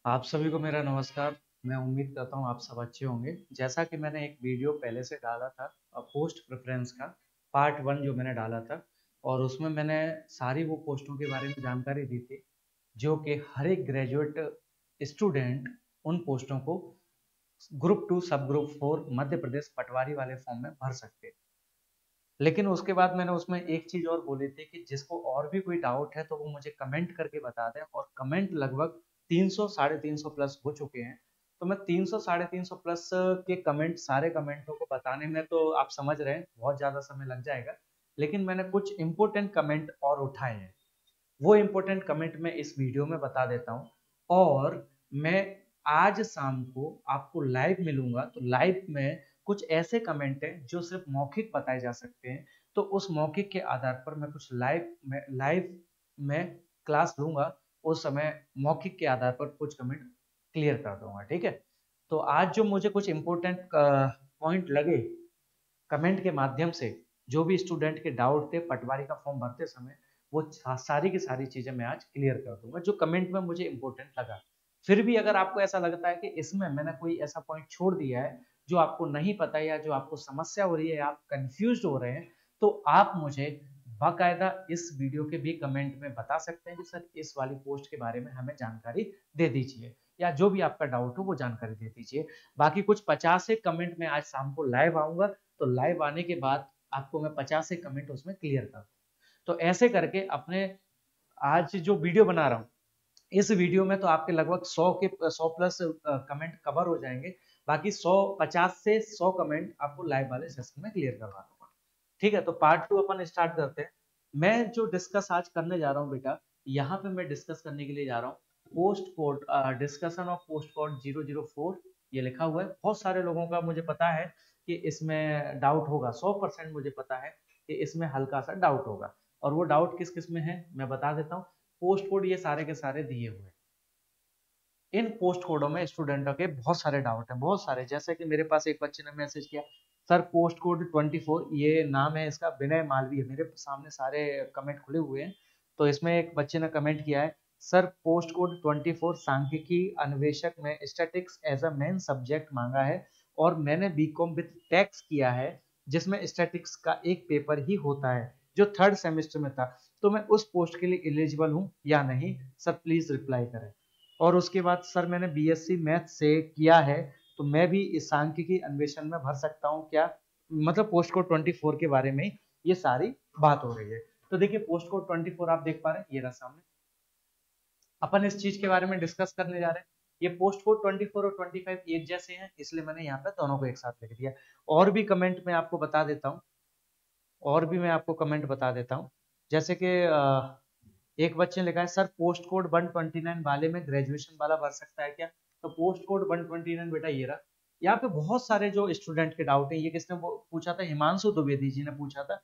आप सभी को मेरा नमस्कार। मैं उम्मीद करता हूँ आप सब अच्छे होंगे। जैसा कि मैंने एक वीडियो पहले से डाला था पोस्ट प्रेफरेंस का पार्ट 1 जो मैंने डाला था, और उसमें मैंने सारी वो पोस्टों के बारे में जानकारी दी थी जो कि हर एक ग्रेजुएट स्टूडेंट उन पोस्टों को ग्रुप 2 सब ग्रुप 4 मध्य प्रदेश पटवारी वाले फॉर्म में भर सकते हैं। लेकिन उसके बाद मैंने उसमें एक चीज और बोली थी कि जिसको और भी कोई डाउट है तो वो मुझे कमेंट करके बता दें, और कमेंट लगभग 300 साढ़े 300 प्लस हो चुके हैं। तो मैं 300 साढ़े 300 प्लस के कमेंट, सारे कमेंटों को बताने में तो आप समझ रहे हैं बहुत ज्यादा समय लग जाएगा। लेकिन मैंने कुछ इंपोर्टेंट कमेंट और उठाए हैं, वो इंपॉर्टेंट कमेंट मैं इस वीडियो में बता देता हूँ। और मैं आज शाम को आपको लाइव मिलूंगा, तो लाइव में कुछ ऐसे कमेंट हैं जो सिर्फ मौखिक बताए जा सकते हैं। तो उस मौखिक के आधार पर मैं कुछ लाइव में क्लास लूंगा। उस समय मौखिक के आधार पर कुछ कमेंट क्लियर कर दूंगा, ठीक है। तो आज जो मुझे कुछ इंपॉर्टेंट पॉइंट लगे कमेंट के माध्यम से, जो भी स्टूडेंट के डाउट थे पटवारी का फॉर्म भरते समय, वो सारी की सारी चीजें मैं आज क्लियर कर दूंगा जो कमेंट में मुझे इंपॉर्टेंट लगा। फिर भी अगर आपको ऐसा लगता है कि इसमें मैंने कोई ऐसा पॉइंट छोड़ दिया है जो आपको नहीं पता या जो आपको समस्या हो रही है, आप कंफ्यूज हो रहे हैं, तो आप मुझे बाकायदा इस वीडियो के भी कमेंट में बता सकते हैं कि सर इस वाली पोस्ट के बारे में हमें जानकारी दे दीजिए, या जो भी आपका डाउट हो वो जानकारी दे दीजिए। बाकी कुछ 50 से कमेंट में आज शाम को लाइव आऊंगा, तो लाइव आने के बाद आपको मैं 50 से कमेंट उसमें क्लियर कर दूँ। तो ऐसे करके अपने आज जो वीडियो बना रहा हूँ, इस वीडियो में तो आपके लगभग 100 प्लस कमेंट कवर हो जाएंगे। बाकी 50 से 100 कमेंट आपको लाइव वाले सेशन में क्लियर करवा दूंगा, ठीक है। तो पार्ट 2 अपन स्टार्ट करते हैं। मैं जो डिस्कस आज करने जा रहा हूँ बेटा, यहाँ पे मैं डिस्कस करने के लिए जा रहा हूँ post code, discussion of post code 004। ये लिखा हुआ है, बहुत सारे लोगों का मुझे पता है कि इसमें डाउट होगा, 100% मुझे पता है कि इसमें हल्का सा डाउट होगा। और वो डाउट किस किस में है मैं बता देता हूँ। पोस्ट कोड ये सारे के सारे दिए हुए हैं। इन पोस्ट कोडों में स्टूडेंटों के बहुत सारे डाउट हैं, बहुत सारे। जैसे कि मेरे पास एक बच्चे ने मैसेज किया, सर पोस्ट कोड 24, ये नाम है इसका विनय मालवीय, मेरे सामने सारे कमेंट खुले हुए हैं। तो इसमें एक बच्चे ने कमेंट किया है, सर पोस्ट कोड 24 सांख्यिकी अन्वेषक में statics as a main subject मांगा है, और मैंने बीकॉम विद टैक्स किया है जिसमें स्टैटिक्स का एक पेपर ही होता है जो 3rd सेमेस्टर में था। तो मैं उस पोस्ट के लिए एलिजिबल हूँ या नहीं, सर प्लीज रिप्लाई करें। और उसके बाद, सर मैंने बीएससी मैथ से किया है, तो मैं भी इस सांख्यिकी अन्वेषण में भर सकता हूँ क्या? मतलब पोस्ट कोड 24 के बारे में ये सारी बात हो रही है। तो देखिए पोस्ट कोड 24 आप देख पा रहे हैं, ये रहा सामने। अपन इस चीज के बारे में डिस्कस करने जा रहे हैं। ये पोस्ट कोड 24 और 25 एक जैसे हैं, इसलिए मैंने यहाँ पे दोनों को एक साथ लिख दिया। और भी कमेंट में आपको बता देता हूँ, और भी मैं आपको कमेंट बता देता हूँ। जैसे कि एक बच्चे ने लिखा है, सर पोस्ट कोड 129 वाले में ग्रेजुएशन वाला भर सकता है क्या? तो पोस्ट कोड 129 बेटा ये रहा। यहाँ पे बहुत सारे जो स्टूडेंट के डाउट है, ये किसने पूछा था? हिमांशु द्विवेदी जी ने पूछा था।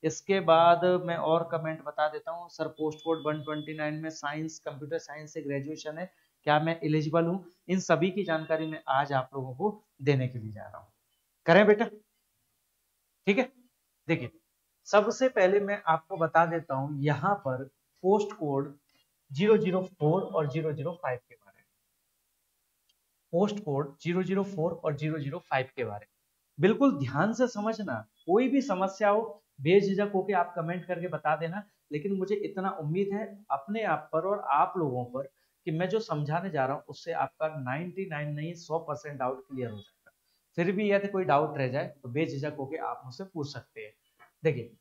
इसके बाद मैं और कमेंट बता देता हूँ, सर पोस्ट कोड 129 में साइंस, कंप्यूटर साइंस से ग्रेजुएशन है, क्या मैं एलिजिबल हूँ? इन सभी की जानकारी मैं आज आप लोगों को देने के लिए जा रहा हूँ। करें बेटा, ठीक है। देखिए सबसे पहले मैं आपको बता देता हूं यहां पर पोस्ट कोड 004 और 005 के बारे में। पोस्ट कोड 004 और 005 के बारे में बिल्कुल ध्यान से समझना। कोई भी समस्या हो बेझिझक होकर आप कमेंट करके बता देना। लेकिन मुझे इतना उम्मीद है अपने आप पर और आप लोगों पर कि मैं जो समझाने जा रहा हूं उससे आपका 99 नहीं 100% डाउट क्लियर हो जाएगा। फिर भी यदि कोई डाउट रह जाए तो बेझिझक होकर आप मुझसे पूछ सकते हैं। देखिए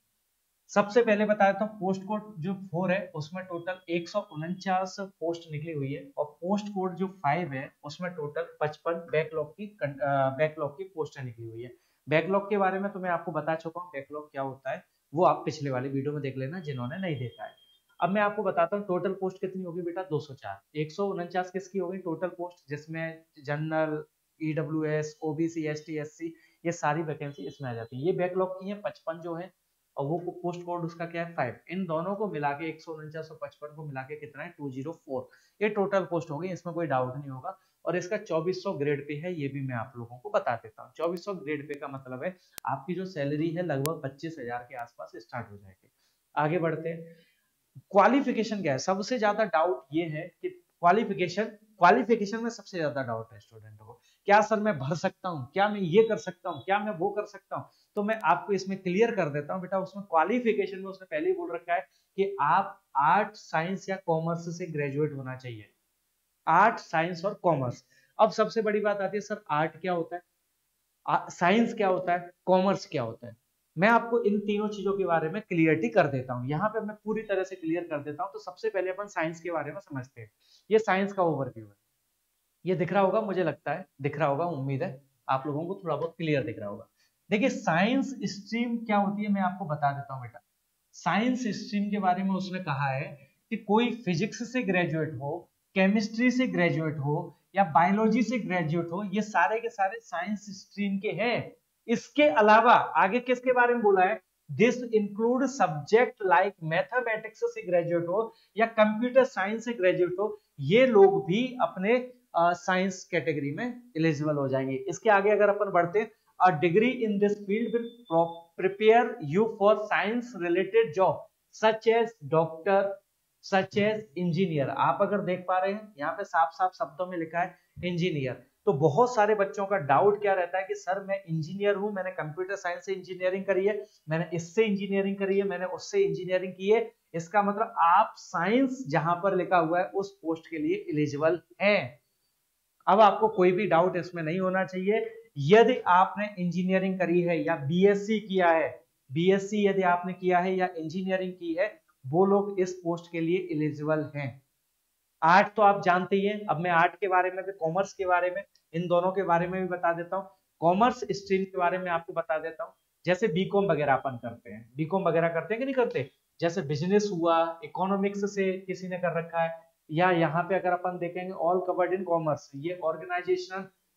सबसे पहले बताया था पोस्ट कोड जो 4 है उसमें टोटल 149 पोस्ट निकली हुई है, और पोस्ट कोड जो 5 है उसमें टोटल 55 बैकलॉग की पोस्टें निकली हुई है। बैकलॉग के बारे में तो मैं आपको बता चुका हूँ, बैकलॉग क्या होता है वो आप पिछले वाली वीडियो में देख लेना जिन्होंने नहीं देखा है। अब मैं आपको बताता हूँ टोटल पोस्ट कितनी होगी बेटा, 204। 149 किसकी होगी टोटल पोस्ट, जिसमें general, EWS, OBC, ST, SC, ये सारी वैकेंसी इसमें आ जाती है। ये बैकलॉग की है 55 जो है, और वो पोस्ट कोड उसका क्या है 5। इन दोनों को मिला के 149 और 55 को मिला के कितना है 204। ये टोटल पोस्ट हो गई, इसमें कोई डाउट नहीं होगा। और इसका 2400 ग्रेड पे है, ये भी मैं आप लोगों को बता देता हूँ। 2400 ग्रेड पे का मतलब है आपकी जो सैलरी है लगभग 25,000 के आसपास स्टार्ट हो जाएगी। आगे बढ़ते हैं। क्वालिफिकेशन क्या है? सबसे ज्यादा डाउट ये है कि क्वालिफिकेशन क्वालिफिकेशन में सबसे ज्यादा डाउट है स्टूडेंटों को, क्या सर मैं भर सकता हूँ, क्या मैं ये कर सकता हूँ, क्या मैं वो कर सकता हूँ। तो मैं आपको इसमें क्लियर कर देता हूँ बेटा, उसमें क्वालिफिकेशन में उसने पहले ही बोल रखा है कि आप आर्ट साइंस या कॉमर्स से ग्रेजुएट होना चाहिए, आर्ट साइंस और कॉमर्स। अब सबसे बड़ी बात आती है सर आर्ट क्या होता है, साइंस क्या होता है, कॉमर्स क्या होता है। मैं आपको इन तीनों चीजों के बारे में क्लियरिटी कर देता हूं, यहाँ पे मैं पूरी तरह से क्लियर कर देता हूं। तो सबसे पहले अपन साइंस के बारे में समझते हैं। ये साइंस का ओवरव्यू है, ये दिख रहा होगा, मुझे लगता है दिख रहा होगा, उम्मीद है आप लोगों को थोड़ा बहुत क्लियर दिख रहा होगा। देखिए साइंस स्ट्रीम क्या होती है मैं आपको बता देता हूं बेटा। साइंस स्ट्रीम के बारे में उसने कहा है कि कोई फिजिक्स से ग्रेजुएट हो, केमिस्ट्री से ग्रेजुएट हो या बायोलॉजी से ग्रेजुएट हो, ये सारे के सारे साइंस स्ट्रीम के हैं। इसके अलावा आगे किसके बारे में बोला है, this include subject like mathematics से ग्रेजुएट हो या कंप्यूटर साइंस से ग्रेजुएट हो, ये लोग भी अपने साइंस कैटेगरी में एलिजिबल हो जाएंगे। इसके आगे अगर अपन बढ़ते हैं, a degree in this field will prepare you for science related job such as doctor, such as engineer. आप अगर देख पा रहे हैं यहाँ पे साफ साफ शब्दों में लिखा है इंजीनियर। तो बहुत सारे बच्चों का डाउट क्या रहता है कि सर मैं इंजीनियर हूं, मैंने कंप्यूटर साइंस से इंजीनियरिंग करी है, मैंने इससे इंजीनियरिंग करी है, मैंने उससे इंजीनियरिंग की है, इसका मतलब आप साइंस जहां पर लिखा हुआ है उस पोस्ट के लिए एलिजिबल हैं। अब आपको कोई भी डाउट इसमें नहीं होना चाहिए। यदि आपने इंजीनियरिंग करी है या बीएससी किया है, बीएससी यदि आपने किया है या इंजीनियरिंग की है, वो लोग इस पोस्ट के लिए एलिजिबल हैं। आर्ट तो आप जानते ही हैं, अब मैं आर्ट के बारे में भी, कॉमर्स के बारे में, इन दोनों के बारे में भी बता देता हूँ। कॉमर्स स्ट्रीम के बारे में आपको बता देता हूँ। जैसे बीकॉम वगैरह अपन करते हैं, बीकॉम वगैरह करते हैं कि नहीं करते, जैसे बिजनेस हुआ, इकोनॉमिक्स से किसी ने कर रखा है, या यहाँ पे अगर अपन देखेंगे ऑल कवर्ड इन कॉमर्स, ये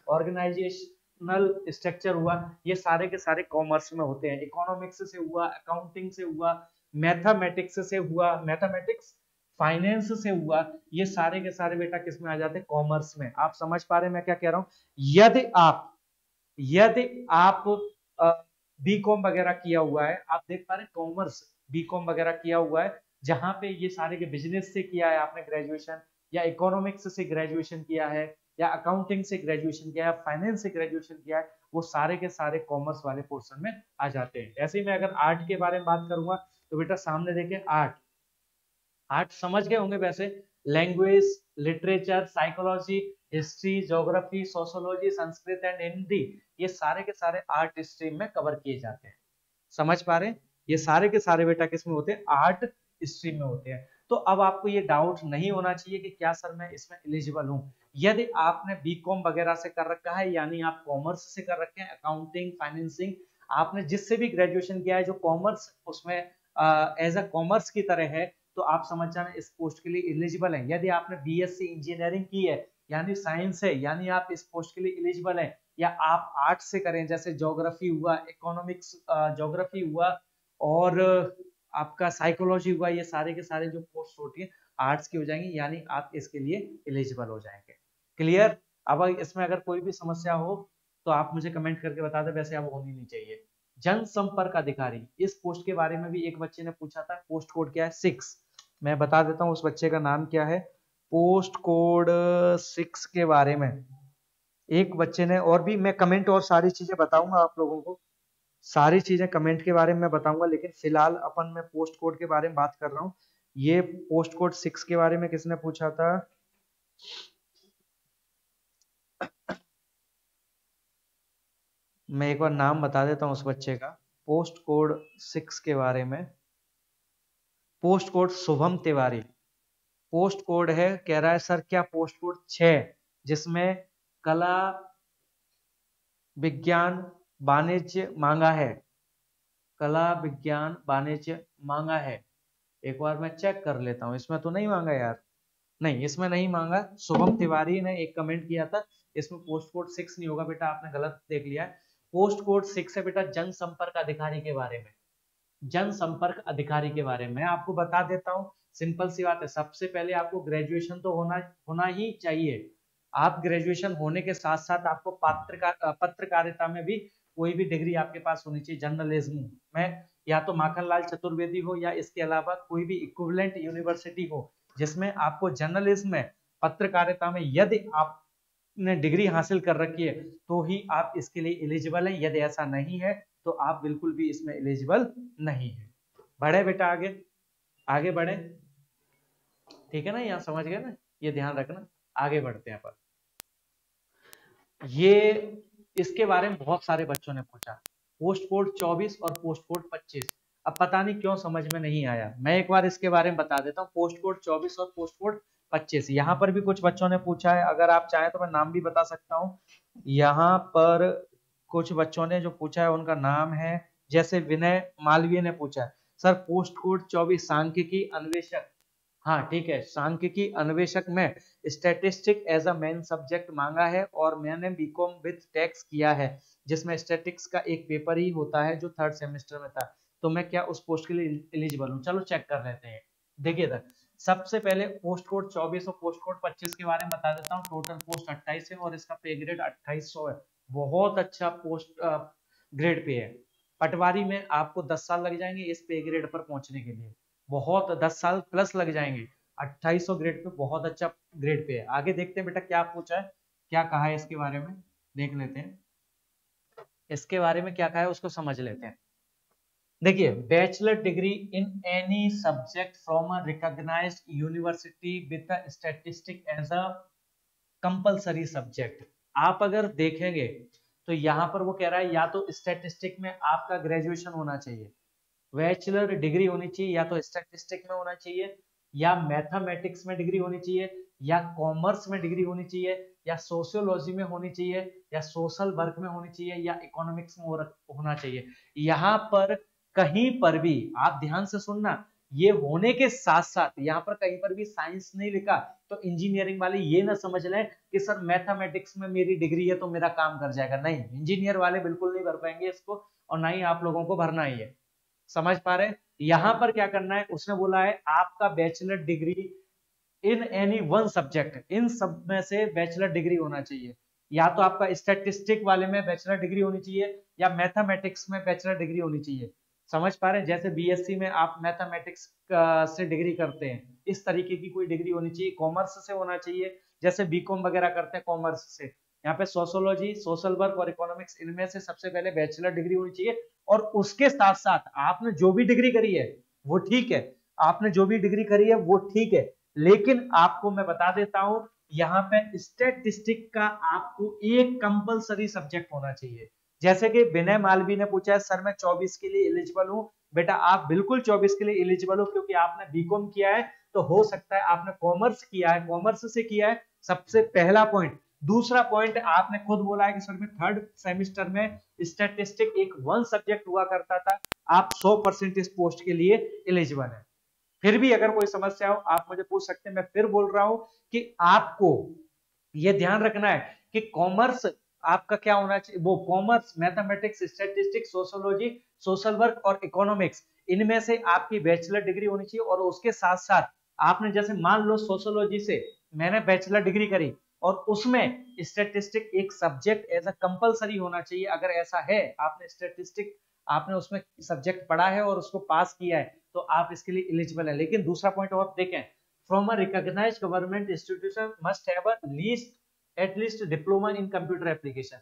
ऑर्गेनाइजेशनल स्ट्रक्चर हुआ, ये सारे के सारे कॉमर्स में होते हैं। इकोनॉमिक्स से हुआ, अकाउंटिंग से हुआ, मैथमेटिक्स से हुआ, मैथमेटिक्स फाइनेंस से हुआ, ये सारे के सारे बेटा किस में आ जाते हैं, कॉमर्स में। आप समझ पा रहे हैं मैं क्या कह रहा हूं। यदि आप बीकॉम वगैरह किया हुआ है, आप देख पा रहे हैं कॉमर्स बीकॉम वगैरह किया हुआ है, जहां पे ये सारे के बिजनेस से किया है आपने ग्रेजुएशन, या इकोनॉमिक्स से ग्रेजुएशन किया है, या अकाउंटिंग से ग्रेजुएशन किया है, फाइनेंस से ग्रेजुएशन किया है, वो सारे के सारे कॉमर्स वाले पोर्शन में आ जाते हैं। ऐसे ही मैं अगर आर्ट के बारे में बात करूंगा तो बेटा सामने देखें आर्ट, आर्ट समझ गए होंगे वैसे, language, literature, psychology, history, geography, sociology, Sanskrit and Hindi, ये सारे के सारे आर्ट स्ट्रीम में कवर किए जाते हैं। समझ पा रहे हैं, ये सारे के सारे बेटा किसमें होते हैं, आर्ट स्ट्रीम में होते हैं। तो अब आपको ये डाउट नहीं होना चाहिए कि क्या सर मैं इसमें एलिजिबल हूं। यदि आपने बीकॉम वगैरह से कर रखा है, यानी आप कॉमर्स से कर रखे हैं, अकाउंटिंग, फाइनेंसिंग, आपने जिससे भी ग्रेजुएशन किया है जो कॉमर्स उसमें एज अ कॉमर्स की तरह है, तो आप समझ जाना इस पोस्ट के लिए एलिजिबल हैं। यदि आपने बीएससी इंजीनियरिंग की है, यानी साइंस है, यानी आप इस पोस्ट के लिए एलिजिबल हैं। या आप आर्ट्स से करें, जैसे ज्योग्राफी हुआ, इकोनॉमिक्स, ज्योग्राफी हुआ, और आपका साइकोलॉजी हुआ, ये सारे के सारे जो पोस्ट होती है आर्ट्स की हो जाएंगी, यानी आप इसके लिए एलिजिबल हो जाएंगे। क्लियर। अब इसमें अगर कोई भी समस्या हो तो आप मुझे कमेंट करके बता दें, वैसे अब होनी नहीं चाहिए। जनसंपर्क अधिकारी, इस पोस्ट के बारे में भी एक बच्चे ने पूछा था, पोस्ट कोड क्या है, 6। मैं बता देता हूं उस बच्चे का नाम क्या है। पोस्ट कोड 6 के बारे में एक बच्चे ने, और भी मैं कमेंट और सारी चीजें बताऊंगा आप लोगों को, सारी चीजें कमेंट के बारे में मैं बताऊंगा, लेकिन फिलहाल अपन मैं पोस्ट कोड के बारे में बात कर रहा हूँ। ये पोस्ट कोड 6 के बारे में किसने पूछा था, मैं एक बार नाम बता देता हूँ उस बच्चे का, पोस्ट कोड 6 के बारे में। Post code Shubham Tiwari post code है। कह रहा है सर क्या पोस्ट कोड 6, जिसमें कला, विज्ञान, वाणिज्य मांगा है, कला, विज्ञान, वाणिज्य मांगा है। एक बार मैं चेक कर लेता हूं, इसमें तो नहीं मांगा यार, नहीं इसमें नहीं मांगा। शुभम तिवारी ने एक कमेंट किया था, इसमें पोस्ट कोड 6 नहीं होगा बेटा, आपने गलत देख लिया है। पोस्ट कोड 6 है बेटा जनसंपर्क अधिकारी के बारे में, जनसंपर्क अधिकारी के बारे में आपको बता देता हूं। सिंपल सी बात है, सबसे पहले आपको ग्रेजुएशन तो होना होना ही चाहिए। आप ग्रेजुएशन होने के साथ साथ आपको पत्रकारिता में भी कोई भी डिग्री आपके पास होनी चाहिए, जर्नलिज्म में, या तो माखनलाल चतुर्वेदी हो या इसके अलावा कोई भी इक्विवेलेंट यूनिवर्सिटी हो जिसमें आपको जर्नलिज्म में पत्रकारिता में यदि आपने डिग्री हासिल कर रखी है तो ही आप इसके लिए एलिजिबल हैं, यदि ऐसा नहीं है तो आप बिल्कुल भी इसमें एलिजिबल नहीं है। बढ़े बेटा आगे, आगे बढ़े, ठीक है ना, यहाँ समझ गए ना, ये ध्यान रखना। आगे बढ़ते हैं पर ये इसके बारे में बहुत सारे बच्चों ने पूछा, पोस्ट कोड 24 और पोस्ट कोड 25। अब पता नहीं क्यों समझ में नहीं आया, मैं एक बार इसके बारे में बता देता हूँ। पोस्ट कोड 24 और पोस्ट कोड 25 यहाँ पर भी कुछ बच्चों ने पूछा है, अगर आप चाहें तो मैं नाम भी बता सकता हूँ। यहाँ पर कुछ बच्चों ने जो पूछा है उनका नाम है, जैसे विनय मालवीय ने पूछा है, सर पोस्ट कोड 24 सांख्यिकी अन्वेषक, हाँ ठीक है, सांख्यिकी अन्वेषक में statistic as a main subject मांगा है और मैंने बीकॉम विद टैक्स किया है, जिसमें स्टैटिक्स का एक पेपर ही होता है जो 3rd सेमेस्टर में था, तो मैं क्या उस पोस्ट के लिए एलिजिबल हूँ? चलो चेक कर लेते हैं। देखिए तक सबसे पहले पोस्ट कोड 24 और पोस्ट कोड 25 के बारे में बता देता हूँ। टोटल पोस्ट 28 है और इसका पे ग्रेड 2800 है, बहुत अच्छा पोस्ट ग्रेड पे है। पटवारी में आपको 10 साल लग जाएंगे इस पे ग्रेड पर पहुंचने के लिए, बहुत 10 साल प्लस लग जाएंगे। 2800 ग्रेड पे बहुत अच्छा ग्रेड पे है। आगे देखते हैं बेटा क्या पूछा है, क्या कहा है इसके बारे में, देख लेते हैं इसके बारे में क्या कहा है, उसको समझ लेते हैं। देखिए, bachelor degree in any subject from a recognised university with a statistic as a compulsory subject. आप अगर देखेंगे तो यहाँ पर वो कह रहा है या तो स्टैटिस्टिक में आपका ग्रेजुएशन होना चाहिए, बैचलर डिग्री होनी चाहिए, या तो स्टैटिस्टिक में होना चाहिए, या मैथमेटिक्स में डिग्री होनी चाहिए, या कॉमर्स में डिग्री होनी चाहिए, या सोशियोलॉजी में होनी चाहिए, या सोशल वर्क में होनी चाहिए, या इकोनॉमिक्स में होना चाहिए। यहाँ पर कहीं पर भी आप ध्यान से सुनना, ये होने के साथ साथ यहाँ पर कहीं पर भी साइंस नहीं लिखा, तो इंजीनियरिंग वाले ये ना समझ लें कि सर मैथमेटिक्स में मेरी डिग्री है तो मेरा काम कर जाएगा। नहीं, इंजीनियर वाले बिल्कुल नहीं भर पाएंगे इसको, और ना ही आप लोगों को भरना ही है। समझ पा रहे हैं? यहां पर क्या करना है, उसने बोला है आपका bachelor degree in any one subject, इन सब में से बैचलर डिग्री होना चाहिए। या तो आपका स्टैटिस्टिक वाले में बैचलर डिग्री होनी चाहिए, या मैथमेटिक्स में बैचलर डिग्री होनी चाहिए। समझ पा रहे हैं? जैसे बीएससी में आप मैथमेटिक्स से डिग्री करते हैं, इस तरीके की कोई डिग्री होनी चाहिए। कॉमर्स से होना चाहिए, जैसे बीकॉम वगैरह करते हैं कॉमर्स से। यहाँ पे सोशोलॉजी, सोशल वर्क और इकोनॉमिक्स, इनमें से सबसे पहले बैचलर डिग्री होनी चाहिए। और उसके साथ साथ आपने जो भी डिग्री करी है वो ठीक है, आपने जो भी डिग्री करी है वो ठीक है, लेकिन आपको मैं बता देता हूं, यहाँ पे स्टैटिस्टिक का आपको एक कंपलसरी सब्जेक्ट होना चाहिए। जैसे कि विनय मालवी ने पूछा है सर मैं 24 के लिए एलिजिबल हूं, बेटा आप बिल्कुल 24 के लिए एलिजिबल हो, क्योंकि आपने बीकॉम किया है, तो हो सकता है आपने कॉमर्स किया है, कॉमर्स से किया है, सबसे पहला पॉइंट। दूसरा पॉइंट, आपने खुद बोला है कि सर मैं 3rd सेमेस्टर में स्टैटिस्टिक एक वन सब्जेक्ट हुआ करता था, आप 100% इस पोस्ट के लिए एलिजिबल है। फिर भी अगर कोई समस्या हो आप मुझे पूछ सकते हैं। मैं फिर बोल रहा हूं कि आपको यह ध्यान रखना है कि कॉमर्स आपका क्या होना चाहिए, वो commerce, mathematics, statistics, sociology, social work और इकोनॉमिक्स, इनमें से आपकी बैचलर डिग्री होनी चाहिए। और उसके साथ साथ आपने जैसे मान लो सोशियोलॉजी से मैंने बैचलर डिग्री करी और उसमें स्टैटिस्टिक एक सब्जेक्ट एज अ कंपलसरी होना चाहिए। अगर ऐसा है, आपने स्टैटिस्टिक आपने उसमें सब्जेक्ट पढ़ा है और उसको पास किया है, तो आप इसके लिए एलिजिबल है। लेकिन दूसरा पॉइंट और देखें, from a recognised government institution must have a least at least diploma in computer application.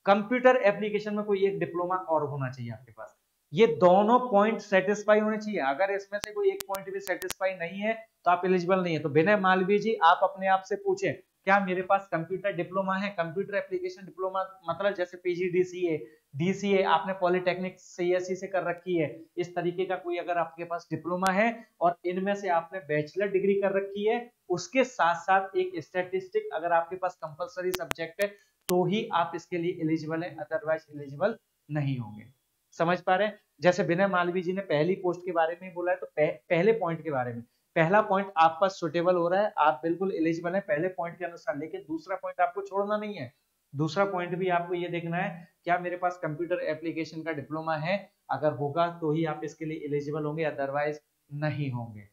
Computer application में कोई एक डिप्लोमा और होना चाहिए आपके पास। ये दोनों पॉइंट सेटिस्फाई होने चाहिए। अगर इसमें से कोई एक पॉइंट भी सेटिस्फाई नहीं है तो आप एलिजिबल नहीं है। तो विनय मालवीय जी, आप अपने आप से पूछें क्या मेरे पास कंप्यूटर डिप्लोमा है, कंप्यूटर एप्लीकेशन डिप्लोमा, मतलब जैसे पीजीडीसीए, डीसीए आपने पॉलिटेक्निक सीएससी से कर रखी है, इस तरीके का कोई अगर आपके पास डिप्लोमा है और इनमें से आपने बैचलर डिग्री कर रखी है, उसके साथ साथ एक स्टैटिस्टिक अगर आपके पास कंपलसरी सब्जेक्ट है, तो ही आप इसके लिए एलिजिबल है, अदरवाइज एलिजिबल नहीं होंगे। समझ पा रहे हैं? जैसे विनय मालवीय जी ने पहली पोस्ट के बारे में बोला है, तो पहले पॉइंट के बारे में, पहला पॉइंट आपका सुटेबल हो रहा है, आप बिल्कुल एलिजिबल है पहले पॉइंट के अनुसार, लेकिन दूसरा पॉइंट आपको छोड़ना नहीं है। दूसरा पॉइंट भी आपको ये देखना है क्या मेरे पास कंप्यूटर एप्लीकेशन का डिप्लोमा है, अगर होगा तो ही आप इसके लिए एलिजिबल होंगे, अदरवाइज नहीं होंगे।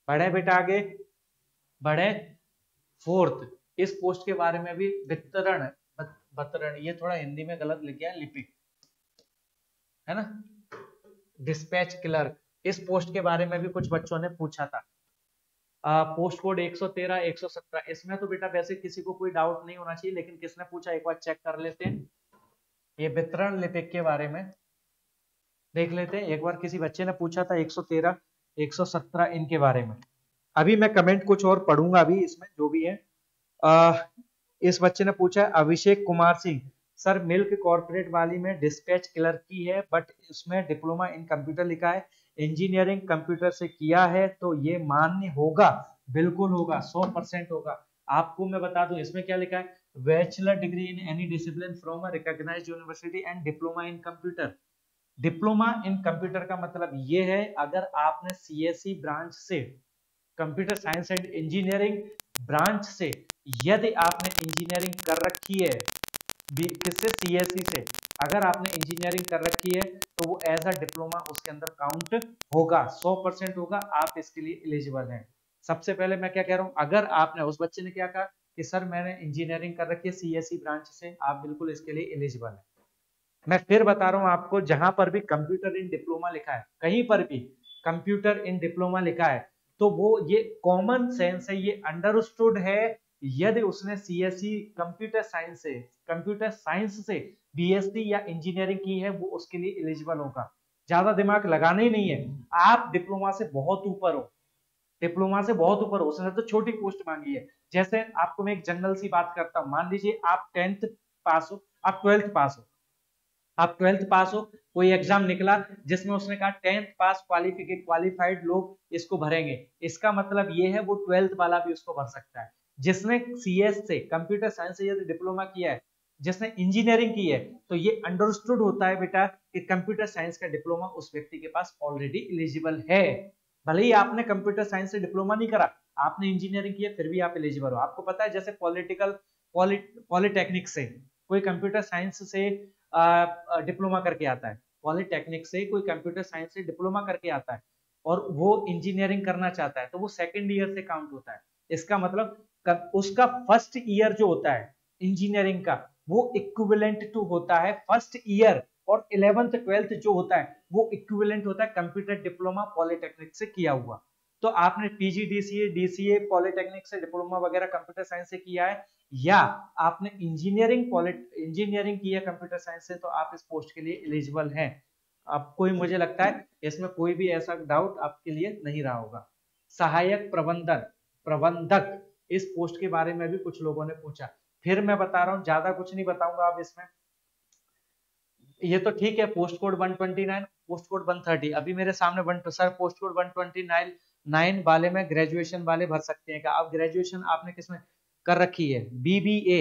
बढ़े बेटा आगे बढ़े। फोर्थ, इस पोस्ट के बारे में भी वितरण वितरण, ये थोड़ा हिंदी में गलत लिख गया है, लिपिक है ना, डिस्पैच क्लर्क, इस पोस्ट के बारे में भी कुछ बच्चों ने पूछा था। पोस्ट कोड 113, 117, इसमें तो बेटा वैसे किसी को कोई डाउट नहीं होना चाहिए, लेकिन किसने पूछा एक बार चेक कर लेते हैं। ये वितरण लिपिक के बारे में देख लेते हैं एक बार। किसी बच्चे ने पूछा था 113, 117 इनके बारे में। अभी मैं कमेंट कुछ और पढ़ूंगा अभी इसमें जो भी है। आ, इस बच्चे ने पूछा है Abhishek Kumar Singh, sir milk corporate वाली में डिस्पैच क्लर्क की है, बट उसमें डिप्लोमा इन कंप्यूटर लिखा है, इंजीनियरिंग कंप्यूटर से किया है, तो ये मान्य होगा? बिल्कुल होगा, 100% होगा। आपको मैं बता दूं इसमें क्या लिखा है, bachelor degree in any discipline from a recognised university and diploma in computer. Diploma in computer का मतलब ये है अगर आपने सीएससी ब्रांच से, computer science and engineering branch से, यदि आपने इंजीनियरिंग कर रखी है किससे, सीएससी से, अगर आपने इंजीनियरिंग कर रखी है तो वो एज अ डिप्लोमा उसके अंदर काउंट होगा, 100% होगा, आप इसके लिए एलिजिबल हैं। सबसे पहले मैं क्या कह रहा हूं, अगर आपने, उस बच्चे ने क्या कहा कि सर मैंने इंजीनियरिंग कर रखी है सीएससी ब्रांच से, आप बिल्कुल इसके लिए एलिजिबल है। मैं फिर बता रहा हूं आपको, जहां पर भी कंप्यूटर इन डिप्लोमा लिखा है, कहीं पर भी कंप्यूटर इन डिप्लोमा लिखा है, तो वो ये कॉमन सेंस है, ये अंडरस्टूड है, यदि उसने सीएससी कंप्यूटर साइंस से बीएससी या इंजीनियरिंग की है, वो उसके लिए एलिजिबल होगा। ज्यादा दिमाग लगाना ही नहीं है, आप डिप्लोमा से बहुत ऊपर हो, डिप्लोमा से बहुत ऊपर हो, उसने तो छोटी पोस्ट मांगी है। जैसे आपको मैं एक जनरल सी बात करता हूं, मान लीजिए आप 10th पास हो, आप 12th पास हो, आप 12th पास हो, कोई एग्जाम निकला जिसमें उसने कहा 10th पास क्वालिफाइड लोग इसको भरेंगे, इसका मतलब ये है वो 12th वाला भी उसको भर सकता है। जिसने सीएस से, कंप्यूटर साइंस से यदि डिप्लोमा किया है, जिसने इंजीनियरिंग की है, तो ये अंडरस्टूड होता है बेटा कि कंप्यूटर साइंस का डिप्लोमा उस व्यक्ति के पास ऑलरेडी एलिजिबल है। भले ही आपने कंप्यूटर साइंस से डिप्लोमा नहीं करा, आपने इंजीनियरिंग किया, फिर भी आप एलिजिबल हो। आपको पता है जैसे पॉलिटेक्निक से कोई कंप्यूटर साइंस से डिप्लोमा करके आता है, पॉलिटेक्निक से कोई कंप्यूटर साइंस से डिप्लोमा करके आता है और वो इंजीनियरिंग करना चाहता है, तो वो सेकंड ईयर से काउंट होता है। इसका मतलब उसका फर्स्ट ईयर जो होता है इंजीनियरिंग का, वो इक्विवेलेंट टू होता है फर्स्ट ईयर, और 11th 12th जो होता है वो इक्विवेलेंट होता है कंप्यूटर डिप्लोमा पॉलिटेक्निक से किया हुआ। तो आपने पीजीडीसीए, डीसीए, पॉलिटेक्निक से डिप्लोमा वगैरह कंप्यूटर साइंस से किया है, या आपने इंजीनियरिंग की है कंप्यूटर साइंस से, तो आप इस पोस्ट के लिए एलिजिबल हैं। अब कोई, मुझे लगता है इसमें कोई भी ऐसा डाउट आपके लिए नहीं रहा होगा। सहायक प्रबंधक, इस पोस्ट के बारे में भी कुछ लोगों ने पूछा, फिर मैं बता रहा हूं, ज्यादा कुछ नहीं बताऊंगा अब इसमें। ये तो ठीक है, पोस्ट कोड 129, पोस्ट कोड 130, अभी मेरे सामने सर पोस्ट कोड 129 वाले में ग्रेजुएशन वाले भर सकते हैं क्या? अब ग्रेजुएशन आपने किसमें कर रखी है? बीबीए,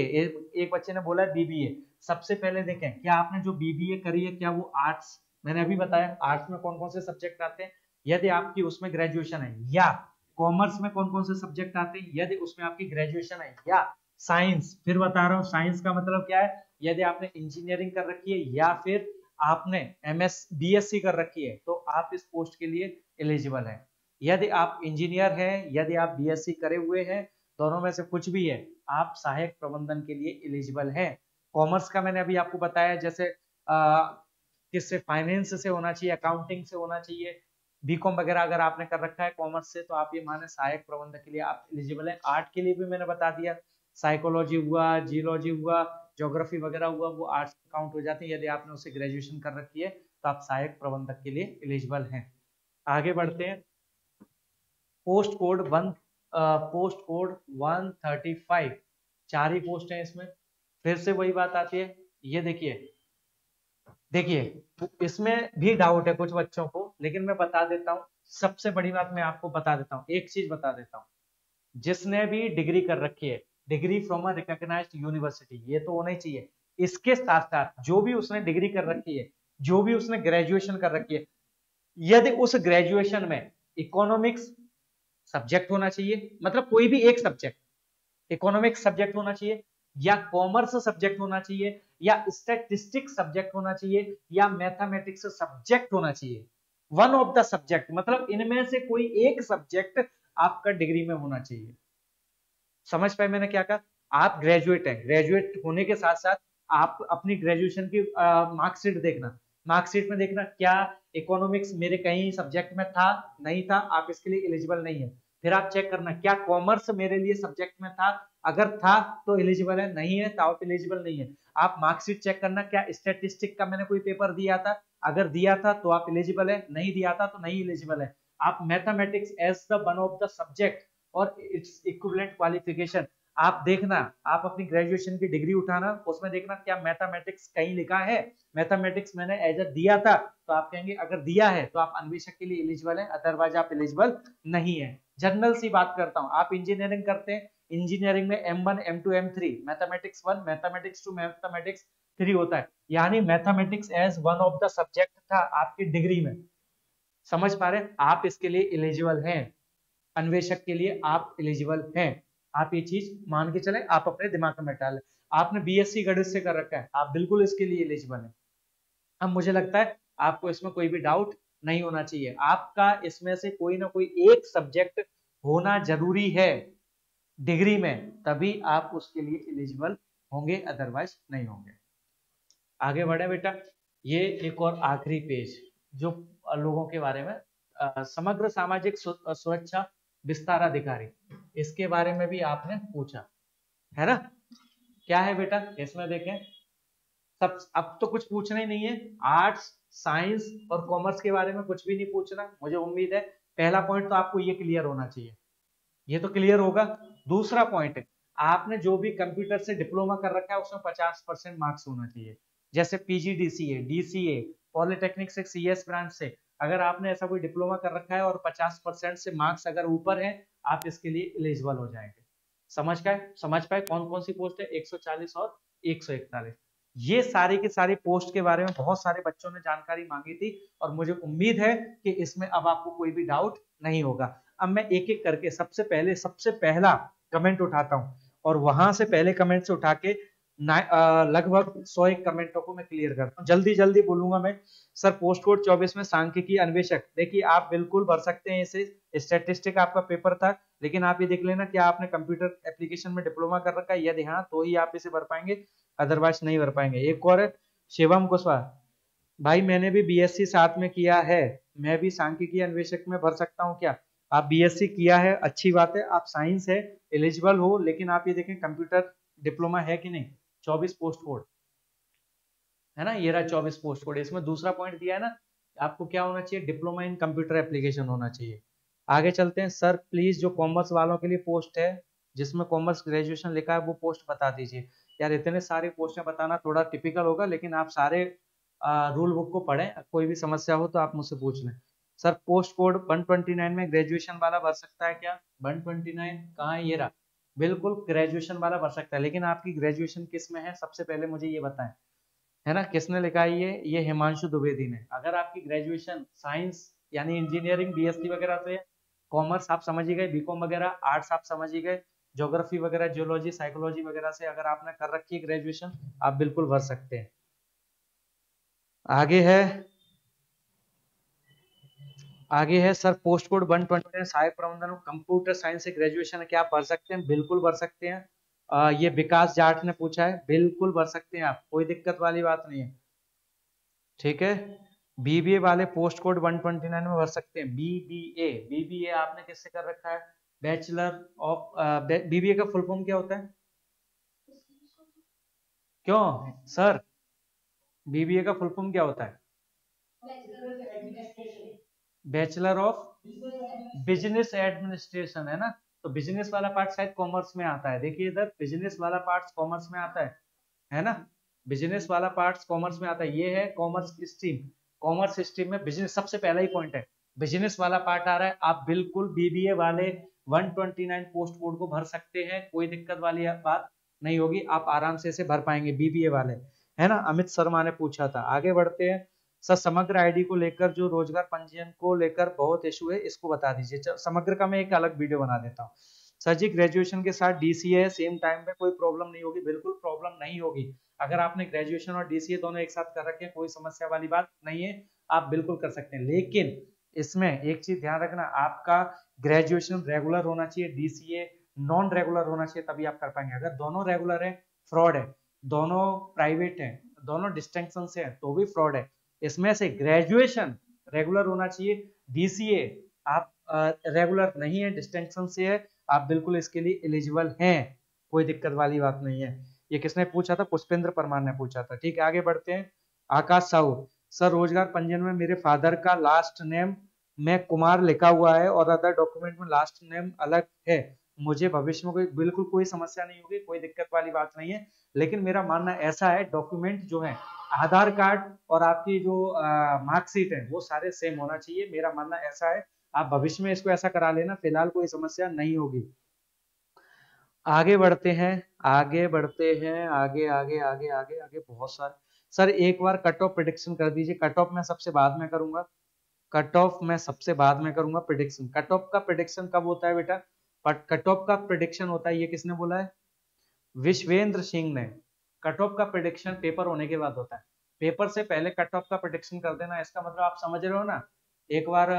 एक बच्चे ने बोला है बीबीए। सबसे पहले देखें, क्या आपने जो बीबीए करी है क्या वो आर्ट्स, मैंने अभी बताया आर्ट्स में कौन कौन से सब्जेक्ट आते हैं, यदि आपकी उसमें ग्रेजुएशन है, या कॉमर्स में कौन कौन से सब्जेक्ट आते हैं यदि उसमें आपकी ग्रेजुएशन है, या साइंस, फिर बता रहा हूँ साइंस का मतलब क्या है, यदि आपने इंजीनियरिंग कर रखी है या फिर आपने बीएससी कर रखी है, तो आप इस पोस्ट के लिए एलिजिबल हैं। यदि आप इंजीनियर हैं, यदि आप बीएससी करे हुए हैं, दोनों में से कुछ भी है, आप सहायक प्रबंधन के लिए एलिजिबल हैं। कॉमर्स का मैंने अभी आपको बताया, जैसे किससे, फाइनेंस से होना चाहिए, अकाउंटिंग से होना चाहिए, बीकॉम वगैरह अगर आपने कर रखा है कॉमर्स से, तो आप ये माने सहायक प्रबंधक के लिए आप एलिजिबल हैं। आर्ट के लिए भी मैंने बता दिया, साइकोलॉजी हुआ, जियोलॉजी हुआ, ज्योग्राफी वगैरह हुआ, वो आर्ट्स काउंट हो जाते हैं, यदि आपने उससे ग्रेजुएशन कर रखी है तो आप सहायक प्रबंधक के लिए एलिजिबल हैं। आगे बढ़ते हैं। पोस्ट कोड 135, 4 ही पोस्ट है इसमें। फिर से वही बात आती है, ये देखिए इसमें भी डाउट है कुछ बच्चों को, लेकिन मैं बता देता हूं। सबसे बड़ी बात मैं आपको बता देता हूं, एक चीज बता देता हूं, जिसने भी डिग्री कर रखी है, degree from a recognised university, ये तो होना ही चाहिए। इसके साथ साथ जो भी उसने डिग्री कर रखी है, जो भी उसने ग्रेजुएशन कर रखी है, यदि उस ग्रेजुएशन में इकोनॉमिक्स सब्जेक्ट होना चाहिए, मतलब कोई भी एक सब्जेक्ट, इकोनॉमिक्स सब्जेक्ट होना चाहिए, या कॉमर्स सब्जेक्ट होना चाहिए, या स्टैटिस्टिक्स सब्जेक्ट होना चाहिए, या मैथमेटिक्स सब्जेक्ट होना चाहिए, वन ऑफ द सब्जेक्ट, मतलब इनमें से कोई एक सब्जेक्ट आपका डिग्री में होना चाहिए। समझ पाए मैंने क्या कहा? आप ग्रेजुएट हैं, ग्रेजुएट होने के साथ साथ आप अपनी ग्रेजुएशन की मार्कशीट देखना, मार्कशीट में देखना क्या इकोनॉमिक्स मेरे कहीं सब्जेक्ट में था, नहीं था, आप इसके लिए एलिजिबल नहीं है। फिर आप चेक करना क्या कॉमर्स मेरे लिए सब्जेक्ट में था, अगर था तो एलिजिबल है, नहीं है तो आप एलिजिबल नहीं है। आप मार्कशीट चेक करना क्या स्टैटिस्टिक का मैंने कोई पेपर दिया था, अगर दिया था तो आप एलिजिबल है, नहीं दिया था तो नहीं एलिजिबल है। आप mathematics as the one of the subject और इट्स इक्विवेलेंट क्वालिफिकेशन आप देखना, आप अपनी ग्रेजुएशन की डिग्री उठाना, उसमें देखना क्या मैथमेटिक्स कहीं लिखा है, मैथमेटिक्स मैंने एज दिया था तो आप कहेंगे अगर दिया है तो आप अन्वेषक के लिए एलिजिबल है, अदरवाइज आप एलिजिबल नहीं है। जनरल सी बात करता हूं, आप इंजीनियरिंग करते हैं, इंजीनियरिंग में M1 M2 M3 mathematics 1 mathematics 2 mathematics 3 होता है, यानी mathematics as one of the subject था आपकी डिग्री में। समझ पा रहे हैं, आप इसके लिए एलिजिबल हैं, अन्वेषक के लिए आप एलिजिबल हैं। आप ये चीज मान के चले, आप अपने दिमाग में डालें। आपने बीएससी गणित से कर रखा है, आप बिल्कुल इसके लिए एलिजिबल है। अब मुझे लगता है आपको इसमें कोई भी डाउट नहीं होना चाहिए, आपका इसमें से कोई ना कोई एक सब्जेक्ट होना जरूरी है डिग्री में, तभी आप उसके लिए एलिजिबल होंगे, अदरवाइज नहीं होंगे। आगे बढ़े बेटा, ये एक और आखिरी पेज जो लोगों के बारे में समग्र सामाजिक सुरक्षा विस्तार अधिकारी, इसके बारे में भी आपने पूछा है ना। क्या है बेटा इसमें देखें, सब अब तो कुछ पूछना ही नहीं है, आर्ट्स साइंस और कॉमर्स के बारे में कुछ भी नहीं पूछना, मुझे उम्मीद है पहला पॉइंट तो आपको ये क्लियर होना चाहिए, ये तो क्लियर होगा। दूसरा पॉइंट है, आपने जो भी कंप्यूटर से डिप्लोमा कर रखा है उसमें 50% मार्क्स होना चाहिए, जैसे पीजीडीसीए डीसीए पॉलिटेक्निक से सीएस ब्रांच से, अगर आपने ऐसा कोई डिप्लोमा कर रखा है और 50% से मार्क्स अगर ऊपर है आप इसके लिए एलिजिबल हो जाएंगे। समझ पाए कौन कौन सी पोस्ट है, 140 और 141। ये सारी की सारी पोस्ट के बारे में बहुत सारे बच्चों ने जानकारी मांगी थी और मुझे उम्मीद है कि इसमें अब आपको कोई भी डाउट नहीं होगा। अब मैं एक एक करके सबसे पहला कमेंट उठाता हूं और वहां से पहले कमेंट से उठा के लगभग 101 कमेंटों को मैं क्लियर करता हूँ, जल्दी जल्दी बोलूंगा मैं। सर पोस्ट कोड 24 में सांख्यिकी अन्वेषक, देखिए आप बिल्कुल भर सकते हैं इसे, स्टैटिस्टिक आपका पेपर था, लेकिन आप ये देख लेना कि आपने कंप्यूटर एप्लीकेशन में डिप्लोमा कर रखा है यदि हाँ तो ही आप इसे भर पाएंगे, अदरवाइज नहीं भर पाएंगे। एक और है शिवम कुशवाहा, भाई मैंने भी बीएससी साथ में किया है, मैं भी सांख्यिकी अन्वेषक में भर सकता हूँ क्या? आप बीएससी किया है अच्छी बात है, आप साइंस है एलिजिबल हो, लेकिन आप ये देखें कंप्यूटर डिप्लोमा है कि नहीं। 24 पोस्ट कोड है ना, ये रहा 24 पोस्ट कोड, इसमें दूसरा पॉइंट दिया है ना आपको क्या होना चाहिए, डिप्लोमा इन कंप्यूटर एप्लीकेशन होना चाहिए। आगे चलते हैं, सर प्लीज जो कॉमर्स वालों के लिए पोस्ट है जिसमें कॉमर्स ग्रेजुएशन लिखा है वो पोस्ट बता दीजिए। यार इतने सारी पोस्टें बताना थोड़ा टिपिकल होगा, लेकिन आप सारे रूल बुक को पढ़ें, कोई भी समस्या हो तो आप मुझसे पूछ लें। सर पोस्ट कोड 129 में ग्रेजुएशन वाला भर सकता है क्या? 129 कहाँ है, ये रहा, बिल्कुल ग्रेजुएशन वाला भर सकता है, लेकिन आपकी ग्रेजुएशन किस में है सबसे पहले मुझे ये बताएं, है ना, किसने लिखा है ये हिमांशु द्विवेदी ने। अगर आपकी ग्रेजुएशन साइंस यानी इंजीनियरिंग बीएससी वगैरह से, कॉमर्स आप समझ ही गए, बीकॉम वगैरह, आर्ट्स आप समझ ही गए, ज्योग्राफी वगैरह जियोलॉजी साइकोलॉजी वगैरह से अगर आपने कर रखी है ग्रेजुएशन आप बिल्कुल भर सकते हैं। आगे है सर पोस्ट कोड 120 सहायक प्रबंधन कंप्यूटर साइंस से ग्रेजुएशन है, क्या आप भर सकते हैं? बिल्कुल भर सकते हैं। ये विकास जाट ने पूछा है, बिल्कुल भर सकते हैं आप, कोई दिक्कत वाली बात नहीं है, ठीक है। बीबीए वाले पोस्ट कोड 129 में भर सकते हैं। बीबीए आपने किससे कर रखा है? बैचलर ऑफ, बीबीए का फुल फॉर्म क्या होता है? क्यों सर, बीबीए का फुल फॉर्म क्या होता है? बैचलर ऑफ बिजनेस एडमिनिस्ट्रेशन, है ना। तो बिजनेस वाला पार्ट शायद कॉमर्स में आता है, देखिए इधर बिजनेस वाला पार्ट कॉमर्स में आता है ना, बिजनेस वाला पार्ट कॉमर्स में आता है, ये है कॉमर्स स्ट्रीम। कॉमर्स स्ट्रीम में बिजनेस सबसे पहला ही पॉइंट है, बिजनेस वाला पार्ट आ रहा है, आप बिल्कुल बीबीए वाले 129 पोस्ट कोड को भर सकते हैं, कोई दिक्कत वाली बात नहीं होगी, आप आराम से इसे भर पाएंगे बीबीए वाले, है ना। अमित शर्मा ने पूछा था। आगे बढ़ते हैं, सर समग्र आईडी को लेकर जो रोजगार पंजीयन को लेकर बहुत इशू है, इसको बता दीजिए। समग्र का मैं एक अलग वीडियो बना देता हूँ। सर जी ग्रेजुएशन के साथ डीसीए है सेम टाइम में, कोई प्रॉब्लम नहीं होगी, बिल्कुल प्रॉब्लम नहीं होगी। अगर आपने ग्रेजुएशन और डीसीए दोनों एक साथ कर रखे हैं कोई समस्या वाली बात नहीं है, आप बिल्कुल कर सकते हैं, लेकिन इसमें एक चीज ध्यान रखना, आपका ग्रेजुएशन रेगुलर होना चाहिए, डीसीए नॉन रेगुलर होना चाहिए, तभी आप कर पाएंगे। अगर दोनों रेगुलर है फ्रॉड है, दोनों प्राइवेट है, दोनों डिस्टिंक्शन से है तो भी फ्रॉड है। इसमें से ग्रेजुएशन रेगुलर होना चाहिए, डीसीए आप रेगुलर नहीं है, डिस्टिंक्शन से है, आप बिल्कुल इसके लिए एलिजिबल हैं, कोई दिक्कत वाली बात नहीं है। ये किसने पूछा था? पुष्पेंद्र परमार ने पूछा था। ठीक है, आगे बढ़ते हैं। आकाश साहू, सर रोजगार पंजीयन में मेरे फादर का लास्ट नेम में कुमार लिखा हुआ है और अदर डॉक्यूमेंट में लास्ट नेम अलग है, मुझे भविष्य में कोई बिल्कुल कोई समस्या नहीं होगी, कोई दिक्कत वाली बात नहीं है। लेकिन मेरा मानना ऐसा है, डॉक्यूमेंट जो है आधार कार्ड और आपकी जो मार्कशीट है वो सारे सेम होना चाहिए, मेरा मानना ऐसा है। आप भविष्य में इसको ऐसा करा लेना, फिलहाल कोई समस्या नहीं होगी। आगे बढ़ते हैं, आगे बढ़ते हैं, आगे आगे आगे आगे आगे बहुत सारे। सर एक बार कट ऑफ प्रिडिक्शन कर दीजिए। कट ऑफ मैं सबसे बाद में करूंगा, कट ऑफ मैं सबसे बाद में करूंगा। प्रिडिक्शन, कट ऑफ का प्रिडिक्शन कब होता है बेटा? बट कट ऑफ का प्रिडिक्शन होता है, ये किसने बोला है? विश्वेंद्र सिंह ने। कट ऑफ का प्रिडिक्शन पेपर होने के बाद होता है, पेपर से पहले कट ऑफ का प्रिडिक्शन कर देना, इसका मतलब आप समझ रहे हो ना। एक बार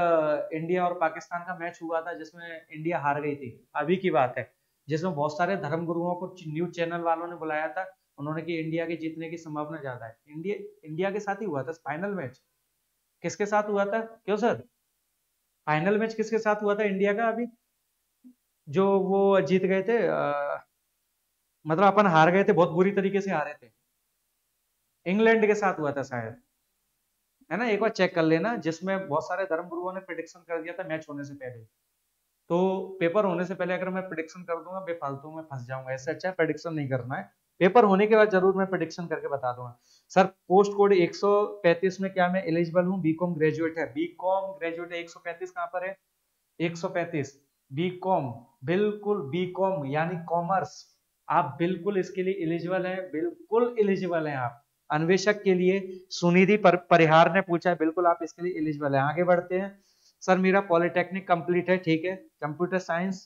इंडिया और पाकिस्तान का मैच हुआ था जिसमें इंडिया हार गई थी, अभी की बात है, जिसमें बहुत सारे धर्म गुरुओं को न्यूज चैनल वालों ने बुलाया था, उन्होंने कि इंडिया के जीतने की संभावना ज्यादा है। इंडिया इंडिया के साथ ही हुआ था फाइनल मैच। किसके साथ हुआ था? क्यों सर? फाइनल मैच किसके साथ हुआ था इंडिया का अभी, जो वो जीत गए थे? मतलब अपन हार गए थे, बहुत बुरी तरीके से हारे थे, इंग्लैंड के साथ हुआ था शायद, है ना? एक बार चेक कर लेना, जिसमें बहुत सारे धर्म गुरुओं ने प्रिडिक्शन कर दिया था मैच होने से पहले। तो पेपर होने से पहले अगर मैं प्रिडिक्शन कर दूंगा, बेफालतू में फंस जाऊंगा, इससे अच्छा प्रिडिक्शन नहीं करना है। पेपर होने के बाद जरूर मैं प्रिडिक्शन करके बता दूंगा। सर पोस्ट कोड 135 में क्या मैं एलिजिबल हूँ? बीकॉम ग्रेजुएट है, बीकॉम ग्रेजुएट है। 135 कहाँ पर है? 135 बीकॉम, बिल्कुल बीकॉम यानी कॉमर्स, आप बिल्कुल इसके लिए एलिजिबल हैं, बिल्कुल एलिजिबल हैं आप। अन्वेषक के लिए सुनिधि परिहार ने पूछा है, बिल्कुल आप इसके लिए एलिजिबल हैं। आगे बढ़ते हैं। सर मेरा पॉलिटेक्निक कंप्लीट है, ठीक है, कंप्यूटर साइंस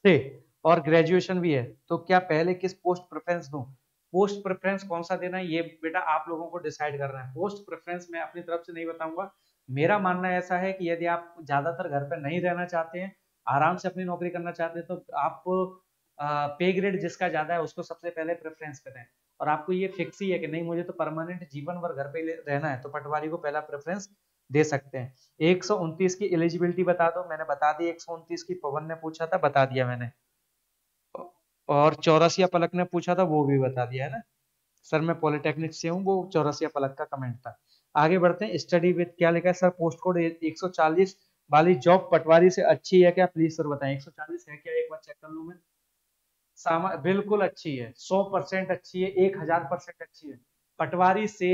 से, और ग्रेजुएशन भी है, तो क्या पहले किस पोस्ट प्रेफरेंस दूं? पोस्ट प्रेफरेंस कौन सा देना है ये बेटा आप लोगों को डिसाइड करना है। पोस्ट प्रेफरेंस मैं अपनी तरफ से नहीं बताऊंगा। मेरा मानना ऐसा है कि यदि आप ज्यादातर घर पर नहीं रहना चाहते हैं, आराम से अपनी नौकरी करना चाहते हैं, तो आप पे ग्रेड जिसका ज्यादा है उसको सबसे पहले प्रेफरेंस पे दें। और आपको ये फिक्स ही है कि नहीं मुझे तो परमानेंट जीवन भर घर पे रहना है, तो पटवारी को पहला प्रेफरेंस दे सकते हैं। 129 की एलिजिबिलिटी बता दो, मैंने बता दी। 129 की पवन ने पूछा था, बता दिया मैंने। और चौरसिया पलक ने पूछा था, वो भी बता दिया है ना। सर मैं पॉलिटेक्निक से हूँ, वो चौरसिया पलक का कमेंट था। आगे बढ़ते हैं। स्टडी विद क्या लिखा है सर? पोस्ट कोड 140 वाली जॉब पटवारी से अच्छी है क्या? प्लीज सर बताएं। 140 है क्या? एक बार चेक कर लूं मैं। बिल्कुल अच्छी है, 100% अच्छी है, 1000% अच्छी है, पटवारी से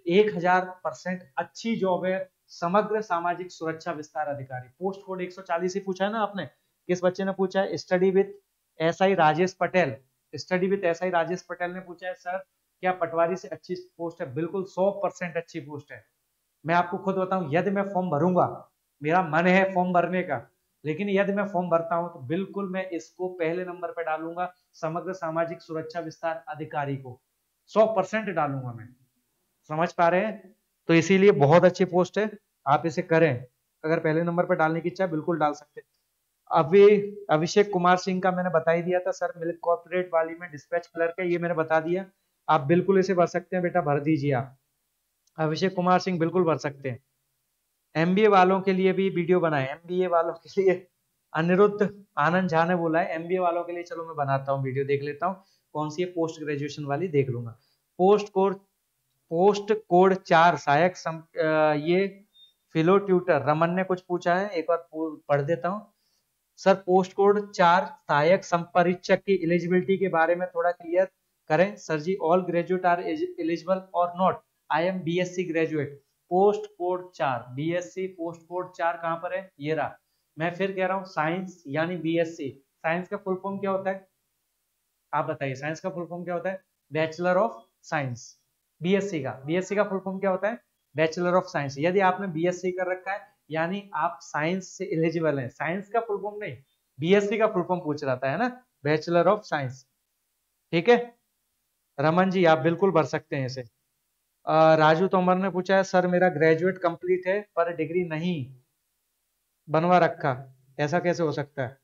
1000% अच्छी जॉब है। समग्र सामाजिक सुरक्षा विस्तार अधिकारी, पोस्ट कोड 140 ही पूछा है ना आपने? किस बच्चे ने पूछा है? Study with SI Rajesh Patel. Study with SI Rajesh Patel ने पूछा है, सर क्या पटवारी से अच्छी पोस्ट है? बिल्कुल 100% अच्छी पोस्ट है। मैं आपको खुद बताऊं, यदि मैं फॉर्म भरूंगा, मेरा मन है फॉर्म भरने का, लेकिन यदि मैं फॉर्म भरता हूं तो बिल्कुल मैं इसको पहले नंबर पर डालूंगा, समग्र सामाजिक सुरक्षा विस्तार अधिकारी को 100% डालूंगा मैं। समझ पा रहे हैं? तो इसीलिए बहुत अच्छी पोस्ट है, आप इसे करें। अगर पहले नंबर पर डालने की इच्छा है बिल्कुल डाल सकते हैं। अभी अभिषेक कुमार सिंह का मैंने बता ही दिया था सर, मिल्क कॉर्पोरेट वाली में डिस्पैच क्लर्क है, ये मैंने बता दिया। आप बिल्कुल इसे भर सकते हैं बेटा, भर दीजिए आप। अभिषेक कुमार सिंह बिल्कुल भर सकते हैं। एमबीए वालों के लिए भी वीडियो बनाए, एमबीए वालों के लिए अनिरुद्ध आनंद झा ने बोला है एमबीए वालों के लिए, चलो मैं बनाता हूँ वीडियो, देख लेता हूँ कौन सी है पोस्ट ग्रेजुएशन वाली, देख लूंगा। पोस्ट कोड 4 सहायक ये फिलो ट्यूटर रमन ने कुछ पूछा है, एक बार पढ़ देता हूँ। सर पोस्ट कोड 4 सहायक संपरीक्षक की एलिजिबिलिटी के बारे में थोड़ा क्लियर करें sir ji. All graduate are eligible और not? I am BSc graduate. Post code 4 BSc, post code 4 कहां पर है? ये रहा। मैं फिर कह रहा हूं, साइंस यानी बीएससी। साइंस का फुल फॉर्म क्या होता है? आप बताइए, साइंस का फुल फॉर्म क्या होता है? Bachelor of science. बीएससी का फुल फॉर्म क्या होता है? Bachelor of science. यदि आपने बीएससी कर रखा है यानी आप साइंस से एलिजिबल हैं। साइंस का फुल फॉर्म नहीं, बीएससी का फुल फॉर्म पूछ रहा था, है ना, बैचलर ऑफ साइंस। ठीक है रमन जी, आप बिल्कुल भर सकते हैं इसे। राजू तोमर ने पूछा है, सर मेरा ग्रेजुएट कंप्लीट है पर डिग्री नहीं बनवा रखा, ऐसा कैसे हो सकता है?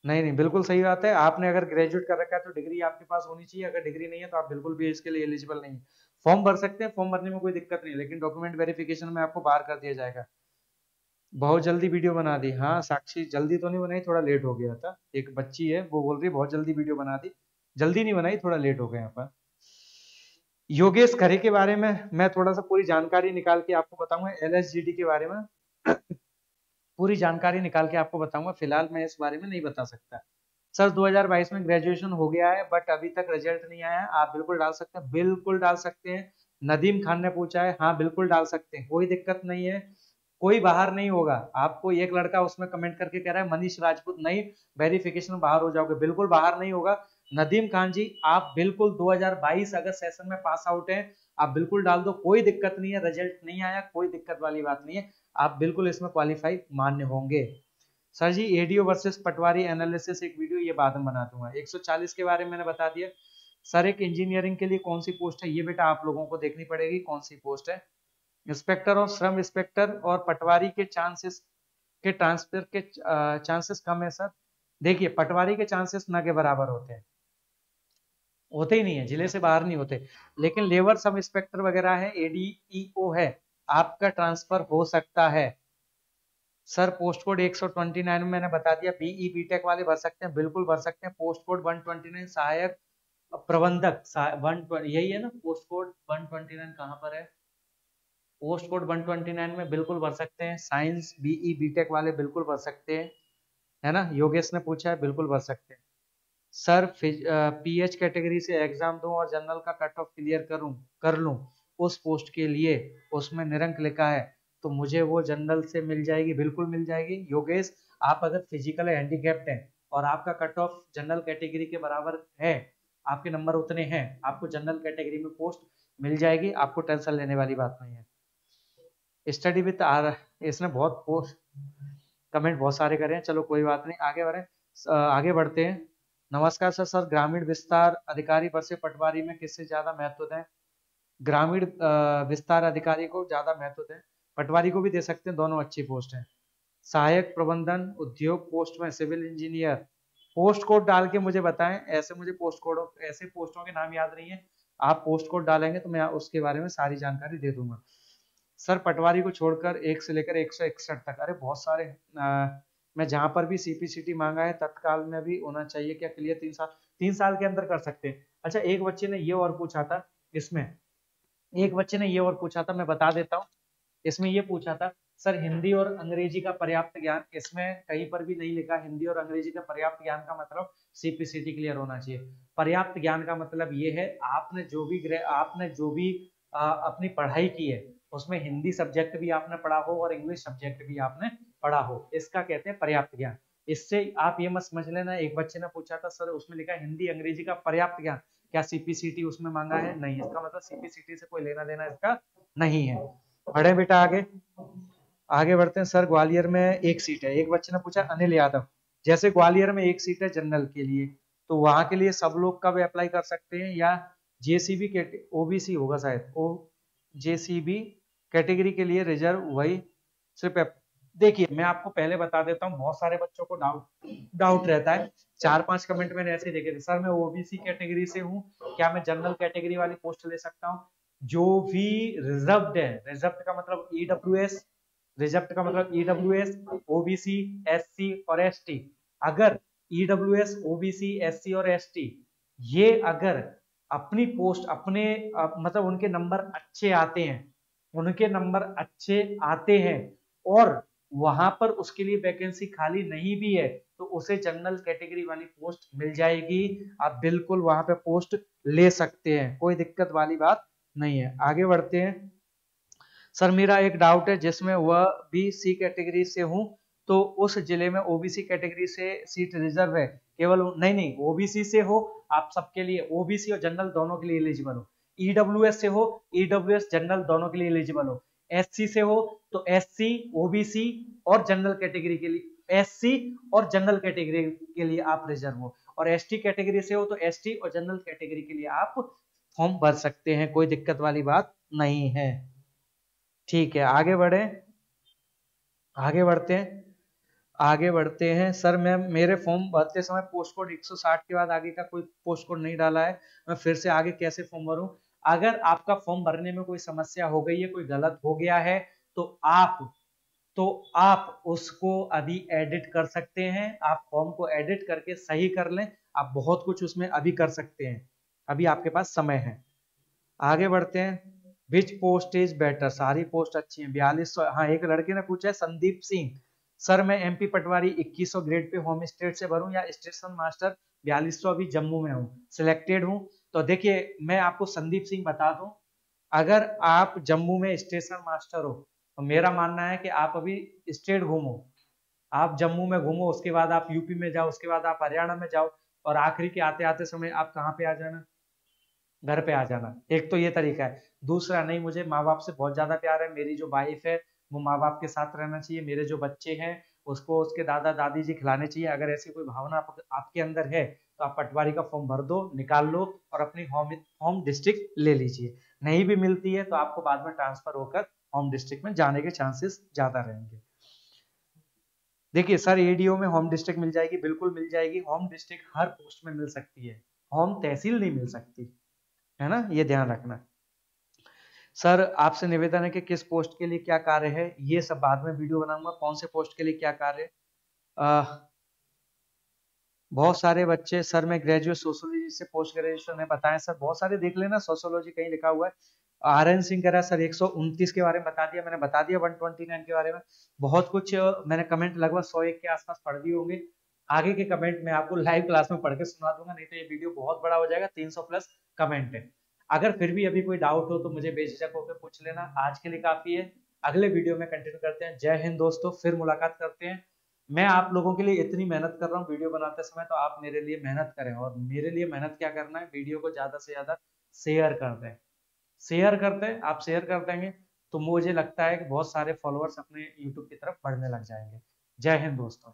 नहीं नहीं, बिल्कुल सही बात है, आपने अगर ग्रेजुएट कर रखा है तो डिग्री आपके पास होनी चाहिए, अगर डिग्री नहीं है तो आप बिल्कुल भी इसके लिए एलिजिबल नहीं। फॉर्म भर सकते हैं, फॉर्म भरने में कोई दिक्कत नहीं, लेकिन डॉक्यूमेंट वेरिफिकेशन में आपको बाहर कर दिया जाएगा। बहुत जल्दी वीडियो बना दी। हाँ साक्षी, जल्दी तो नहीं बनाई, थोड़ा लेट हो गया था। एक बच्ची है वो बोल रही बहुत जल्दी वीडियो बना दी। जल्दी नहीं बनाई, थोड़ा लेट हो गए यहाँ पर। योगेश खरे के बारे में मैं थोड़ा सा पूरी जानकारी निकाल के आपको बताऊंगा, एलएसजीडी के बारे में पूरी जानकारी निकाल के आपको बताऊंगा। फिलहाल मैं इस बारे में नहीं बता सकता। सर 2022 में ग्रेजुएशन हो गया है बट अभी तक रिजल्ट नहीं आया है। आप बिल्कुल डाल सकते हैं, बिल्कुल डाल सकते हैं। नदीम खान ने पूछा है, हाँ बिल्कुल डाल सकते हैं, कोई दिक्कत नहीं है। कोई बाहर नहीं होगा। आपको एक लड़का उसमें कमेंट करके कह रहा है मनीष राजपूत नहीं, वेरिफिकेशन बाहर हो जाओगे, बिल्कुल बाहर नहीं होगा। नदीम खान जी आप बिल्कुल 2022 अगर सेशन में पास आउट है, आप बिल्कुल डाल दो, कोई दिक्कत नहीं है। रिजल्ट नहीं आया, कोई दिक्कत वाली बात नहीं है, आप बिल्कुल इसमें क्वालिफाई मान्य होंगे। सर जी एडीओ वर्सेस पटवारी एनालिसिस एक वीडियो ये बाद में बना दूंगा। 140 के बारे में मैंने बता दिया। सर एक इंजीनियरिंग के लिए कौन सी पोस्ट है, ये बेटा आप लोगों को देखनी पड़ेगी कौन सी पोस्ट है। इंस्पेक्टर और श्रम इंस्पेक्टर और पटवारी के चांसेस के ट्रांसफर के चांसेस कम है सर। देखिए पटवारी के चांसेस ना के बराबर होते हैं, होते ही नहीं है, जिले से बाहर नहीं होते। लेकिन लेबर सब इंस्पेक्टर वगैरह है, एडीईओ है, आपका ट्रांसफर हो सकता है। सर पोस्ट कोड 129 में मैंने बता दिया, बीई बीटेक वाले भर सकते हैं, बिल्कुल भर सकते हैं। पोस्ट कोड 129 सहायक प्रबंधक, यही है ना पोस्ट कोड 129 कहाँ पर है? पोस्ट कोड 129 में बिल्कुल भर सकते हैं। साइंस बीई बीटेक वाले बिल्कुल भर सकते हैं, है ना। योगेश ने पूछा है, बिल्कुल भर सकते हैं। सर पीएच कैटेगरी से एग्जाम दूं और जनरल का कट ऑफ क्लियर कर लूं उस पोस्ट के लिए, उसमें निरंक लिखा है, तो मुझे वो जनरल से मिल जाएगी, बिल्कुल मिल जाएगी। योगेश आप अगर फिजिकल हैंडीकैप्ड हैं और आपका कट ऑफ जनरल कैटेगरी के बराबर है, आपके नंबर उतने हैं, आपको जनरल कैटेगरी में पोस्ट मिल जाएगी, आपको टेंशन लेने वाली बात नहीं है। स्टडी विद आर, इसने बहुत पोस्ट कमेंट बहुत सारे करे हैं, चलो कोई बात नहीं, आगे बढ़ते हैं। नमस्कार सर, ग्रामीण विस्तार अधिकारी पद से पटवारी में किससे ज्यादा महत्व दें? ग्रामीण विस्तार अधिकारी को ज्यादा महत्व दें, पटवारी को भी दे सकते हैं, दोनों अच्छी पोस्ट हैं। सहायक प्रबंधन उद्योग पोस्ट में सिविल इंजीनियर, पोस्ट कोड डाल के मुझे बताएं, ऐसे मुझे पोस्ट कोड ऐसे पोस्टों के नाम याद नहीं है। आप पोस्ट कोड डालेंगे तो मैं उसके बारे में सारी जानकारी दे दूंगा। सर पटवारी को छोड़कर 1 से लेकर 161 तक, अरे बहुत सारे मैं जहां पर भी सीपीसीटी मांगा है तत्काल में भी होना चाहिए क्या क्लियर? 3 साल, 3 साल के अंदर कर सकते हैं। अच्छा एक बच्चे ने ये और पूछा था इसमें, एक बच्चे ने ये और पूछा था, मैं बता देता हूँ। इसमें ये पूछा था सर हिंदी और अंग्रेजी का पर्याप्त ज्ञान, इसमें कहीं पर भी नहीं लिखा हिंदी और अंग्रेजी का पर्याप्त ज्ञान का मतलब सीपीसीटी क्लियर होना चाहिए। पर्याप्त ज्ञान का मतलब ये है आपने जो भी अपनी पढ़ाई की है उसमें हिंदी सब्जेक्ट भी आपने पढ़ा हो और इंग्लिश सब्जेक्ट भी आपने पढ़ा हो, इसका कहते हैं पर्याप्त ज्ञान। इससे आप ये मत समझ लेना, एक बच्चे ने पूछा था सर उसमें लिखा हिंदी अंग्रेजी का पर्याप्त ज्ञान, क्या सीपीसीटी उसमें मांगा है? नहीं, इसका मतलब सीपीसीटी से कोई लेना देना इसका नहीं है। बढ़े बेटा आगे, आगे बढ़ते हैं। सर ग्वालियर में एक सीट है, एक बच्चे ने पूछा अनिल यादव, जैसे ग्वालियर में एक सीट है जनरल के लिए, तो वहां के लिए सब लोग कब अप्लाई कर सकते हैं? या जेसीबी के ओबीसी होगा शायद, ओ जेसीबी कैटेगरी के लिए रिजर्व वही सिर्फ। देखिए मैं आपको पहले बता देता हूँ, बहुत सारे बच्चों को डाउट रहता है, 4-5 कमेंट मैंने ऐसे देखे थे, सर मैं ओबीसी कैटेगरी से हूँ, क्या मैं जनरल कैटेगरी वाली पोस्ट ले सकता हूँ? जो भी रिजर्व्ड है, रिजर्व्ड का मतलब ईडब्ल्यूएस, रिजर्व का मतलब ईडब्ल्यूएस, ओबीसी, एससी और एसटी, अगर ईडब्ल्यूएस, ओबीसी, एससी और एसटी ये अगर अपनी पोस्ट मतलब उनके नंबर अच्छे आते हैं, उनके नंबर अच्छे आते हैं और वहां पर उसके लिए वैकेंसी खाली नहीं भी है, तो उसे जनरल कैटेगरी वाली पोस्ट मिल जाएगी, आप बिल्कुल वहां पे पोस्ट ले सकते हैं, कोई दिक्कत वाली बात नहीं है। आगे बढ़ते हैं। सर मेरा एक डाउट है, जिसमें वह भी सी कैटेगरी से हूं, तो उस जिले में ओबीसी कैटेगरी से सीट रिजर्व है केवल? नहीं नहीं, ओबीसी से हो आप सबके लिए, ओबीसी और जनरल दोनों के लिए एलिजिबल हो। ईडब्ल्यूएस से हो, ईडब्ल्यूएस जनरल दोनों के लिए एलिजिबल हो। एससी से हो तो एससी, ओबीसी और जनरल कैटेगरी के लिए, एससी और जनरल कैटेगरी के लिए आप रिजर्व हो, और एसटी कैटेगरी से हो तो एसटी और जनरल कैटेगरी के लिए आप फॉर्म भर सकते हैं, कोई दिक्कत वाली बात नहीं है। ठीक है आगे बढ़े, आगे बढ़ते हैं, आगे बढ़ते हैं। सर मैं मेरे फॉर्म भरते समय पोस्ट कोड 160 के बाद आगे का कोई पोस्ट कोड नहीं डाला है, मैं फिर से आगे कैसे फॉर्म भरूं? अगर आपका फॉर्म भरने में कोई समस्या हो गई है, कोई गलत हो गया है, तो आप तो आप उसको अभी एडिट कर सकते हैं। आप फॉर्म को एडिट करके सही कर लें, आप बहुत कुछ उसमें अभी कर सकते हैं, अभी आपके पास समय है। आगे बढ़ते हैं। विच पोस्ट इज बेटर, सारी पोस्ट अच्छी हैं। 4200, हाँ एक लड़के ने पूछा है संदीप सिंह, सर मैं एमपी पटवारी 2100 ग्रेड पे होम स्टेट से भरूं या स्टेशन मास्टर 4200 अभी जम्मू में हूँ, सिलेक्टेड हूँ। तो देखिए मैं आपको संदीप सिंह बता दूं, अगर आप जम्मू में स्टेशन मास्टर हो तो मेरा मानना है कि आप अभी स्टेट घूमो, आप जम्मू में घूमो, उसके बाद आप यूपी में जाओ, उसके बाद आप हरियाणा में जाओ, और आखिरी के आते आते समय आप कहाँ पे आ जाना, घर पे आ जाना। एक तो ये तरीका है। दूसरा, नहीं मुझे माँ बाप से बहुत ज्यादा प्यार है, मेरी जो वाइफ है वो माँ बाप के साथ रहना चाहिए, मेरे जो बच्चे हैं उसको उसके दादा दादी जी खिलाने चाहिए, अगर ऐसी कोई भावना आपके अंदर है तो आप पटवारी का फॉर्म भर दो, निकाल लो और अपनी होम होम डिस्ट्रिक्ट ले लीजिए। नहीं भी मिलती है तो आपको बाद में ट्रांसफर होकर होम डिस्ट्रिक्ट में जाने के चांसेस ज्यादा रहेंगे। देखिए सर एडीओ में होम डिस्ट्रिक्ट मिल जाएगी, बिल्कुल मिल जाएगी, होम डिस्ट्रिक्ट हर पोस्ट में मिल सकती है, होम तहसील नहीं मिल सकती, है ना, ये ध्यान रखना। सर आपसे निवेदन है कि किस पोस्ट के लिए क्या कार्य है, ये सब बाद में वीडियो बनाऊंगा, कौन से पोस्ट के लिए क्या कार्य है। बहुत सारे बच्चे, सर मैं ग्रेजुएट सोशियोलॉजी से पोस्ट ग्रेजुएशन है, बताएं सर, बहुत सारे देख लेना, सोशियोलॉजी कहीं लिखा हुआ है। आर एन सिंह कह रहा है सर 129 के बारे में बता दिया, मैंने बता दिया 129 के बारे में, बहुत कुछ मैंने कमेंट लगभग 101 के आसपास पढ़ दिए होंगे। आगे के कमेंट मैं आपको लाइव क्लास में पढ़ के सुना दूंगा, नहीं तो ये वीडियो बहुत बड़ा हो जाएगा, 300 प्लस कमेंट है। अगर फिर भी अभी कोई डाउट हो तो मुझे बेझिझक होकर पूछ लेना, आज के लिए काफी है, अगले वीडियो में कंटिन्यू करते हैं। जय हिंद दोस्तों, फिर मुलाकात करते हैं। मैं आप लोगों के लिए इतनी मेहनत कर रहा हूँ वीडियो बनाते समय, तो आप मेरे लिए मेहनत करें, और मेरे लिए मेहनत क्या करना है, वीडियो को ज्यादा से ज्यादा शेयर कर दें। शेयर करते हैं, आप शेयर कर देंगे तो मुझे लगता है कि बहुत सारे फॉलोअर्स अपने यूट्यूब की तरफ बढ़ने लग जाएंगे। जय हिंद दोस्तों।